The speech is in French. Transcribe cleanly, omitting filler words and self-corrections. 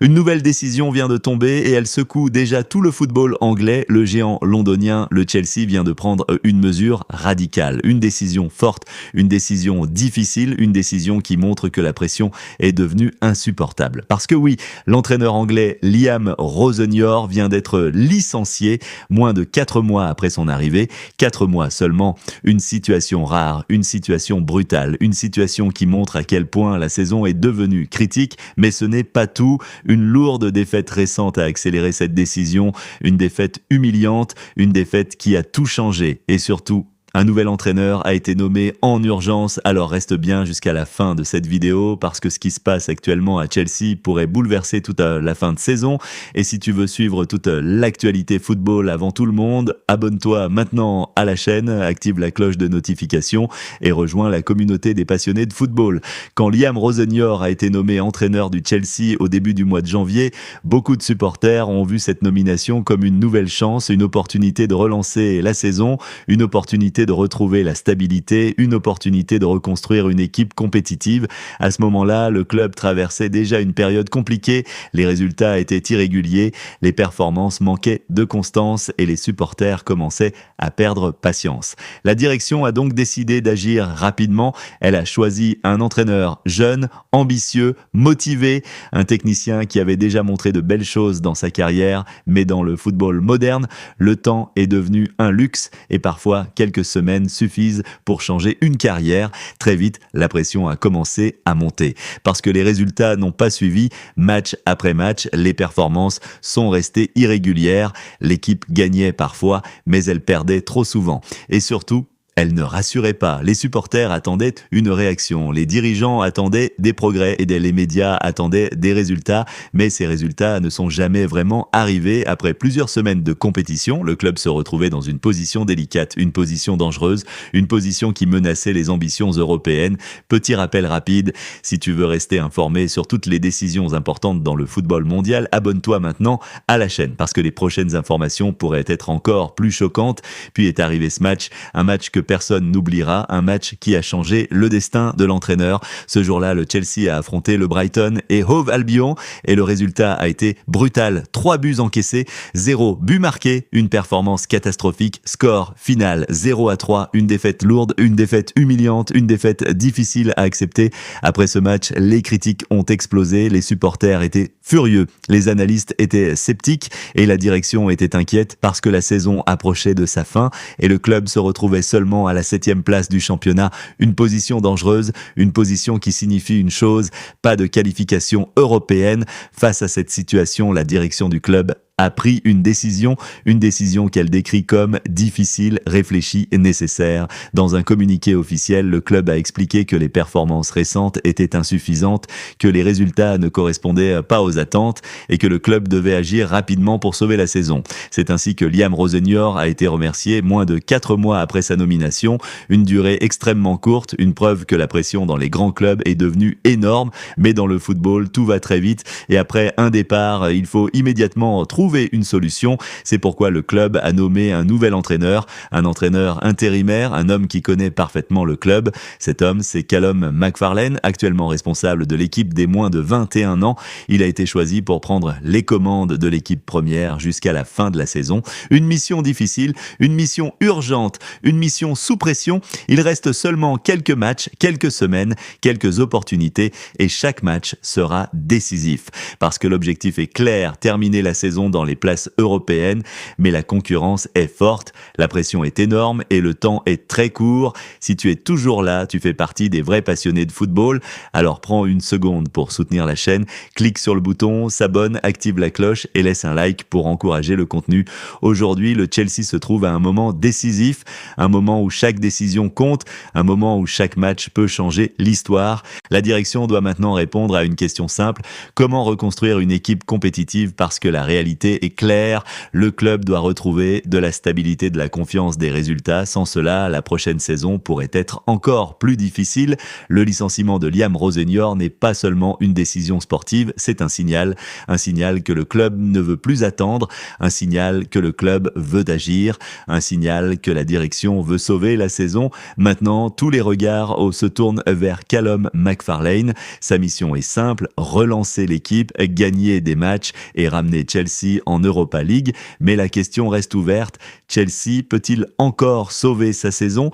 Une nouvelle décision vient de tomber et elle secoue déjà tout le football anglais. Le géant londonien, le Chelsea, vient de prendre une mesure radicale. Une décision forte, une décision difficile, une décision qui montre que la pression est devenue insupportable. Parce que oui, l'entraîneur anglais Liam Rosenior vient d'être licencié moins de 4 mois après son arrivée. 4 mois seulement, une situation rare, une situation brutale, une situation qui montre à quel point la saison est devenue critique, mais ce n'est pas tout. Une lourde défaite récente a accéléré cette décision, une défaite humiliante, une défaite qui a tout changé et surtout un nouvel entraîneur a été nommé en urgence, alors reste bien jusqu'à la fin de cette vidéo parce que ce qui se passe actuellement à Chelsea pourrait bouleverser toute la fin de saison. Et si tu veux suivre toute l'actualité football avant tout le monde, abonne-toi maintenant à la chaîne, active la cloche de notification et rejoins la communauté des passionnés de football. Quand Liam Rosenior a été nommé entraîneur du Chelsea au début du mois de janvier, beaucoup de supporters ont vu cette nomination comme une nouvelle chance, une opportunité de relancer la saison, une opportunité de retrouver la stabilité, une opportunité de reconstruire une équipe compétitive. À ce moment-là, le club traversait déjà une période compliquée, les résultats étaient irréguliers, les performances manquaient de constance et les supporters commençaient à perdre patience. La direction a donc décidé d'agir rapidement. Elle a choisi un entraîneur jeune, ambitieux, motivé, un technicien qui avait déjà montré de belles choses dans sa carrière, mais dans le football moderne, le temps est devenu un luxe et parfois quelques semaines suffisent pour changer une carrière. Très vite, la pression a commencé à monter. Parce que les résultats n'ont pas suivi, match après match, les performances sont restées irrégulières. L'équipe gagnait parfois, mais elle perdait trop souvent. Et surtout, elle ne rassurait pas. Les supporters attendaient une réaction. Les dirigeants attendaient des progrès et les médias attendaient des résultats. Mais ces résultats ne sont jamais vraiment arrivés. Après plusieurs semaines de compétition, le club se retrouvait dans une position délicate, une position dangereuse, une position qui menaçait les ambitions européennes. Petit rappel rapide, si tu veux rester informé sur toutes les décisions importantes dans le football mondial, abonne-toi maintenant à la chaîne parce que les prochaines informations pourraient être encore plus choquantes. Puis est arrivé ce match, un match que personne n'oubliera, un match qui a changé le destin de l'entraîneur. Ce jour-là, le Chelsea a affronté le Brighton et Hove Albion et le résultat a été brutal. 3 buts encaissés, 0 but marqué, une performance catastrophique, score final 0-3, une défaite lourde, une défaite humiliante, une défaite difficile à accepter. Après ce match, les critiques ont explosé, les supporters étaient furieux, les analystes étaient sceptiques et la direction était inquiète parce que la saison approchait de sa fin et le club se retrouvait seulement à la 7e place du championnat, une position dangereuse, une position qui signifie une chose, pas de qualification européenne. Face à cette situation, la direction du club a pris une décision qu'elle décrit comme difficile, réfléchie et nécessaire. Dans un communiqué officiel, le club a expliqué que les performances récentes étaient insuffisantes, que les résultats ne correspondaient pas aux attentes et que le club devait agir rapidement pour sauver la saison. C'est ainsi que Liam Rosenior a été remercié moins de 4 mois après sa nomination, une durée extrêmement courte, une preuve que la pression dans les grands clubs est devenue énorme, mais dans le football, tout va très vite et après un départ, il faut immédiatement trouver une solution. C'est pourquoi le club a nommé un nouvel entraîneur, un entraîneur intérimaire, un homme qui connaît parfaitement le club. Cet homme, c'est Callum McFarlane, actuellement responsable de l'équipe des moins de 21 ans. Il a été choisi pour prendre les commandes de l'équipe première jusqu'à la fin de la saison. Une mission difficile, une mission urgente, une mission sous pression. Il reste seulement quelques matchs, quelques semaines, quelques opportunités et chaque match sera décisif. Parce que l'objectif est clair, terminer la saison dans les places européennes, mais la concurrence est forte, la pression est énorme et le temps est très court. Si tu es toujours là, tu fais partie des vrais passionnés de football, alors prends une seconde pour soutenir la chaîne, clique sur le bouton, s'abonne, active la cloche et laisse un like pour encourager le contenu. Aujourd'hui, le Chelsea se trouve à un moment décisif, un moment où chaque décision compte, un moment où chaque match peut changer l'histoire. La direction doit maintenant répondre à une question simple, comment reconstruire une équipe compétitive parce que la réalité priorité est claire. Le club doit retrouver de la stabilité, de la confiance, des résultats. Sans cela, la prochaine saison pourrait être encore plus difficile. Le licenciement de Liam Rosenior n'est pas seulement une décision sportive, c'est un signal que le club ne veut plus attendre, un signal que le club veut agir, un signal que la direction veut sauver la saison. Maintenant, tous les regards se tournent vers Callum McFarlane. Sa mission est simple, relancer l'équipe, gagner des matchs et ramener Chelsea en Europa League. Mais la question reste ouverte. Chelsea peut-il encore sauver sa saison ?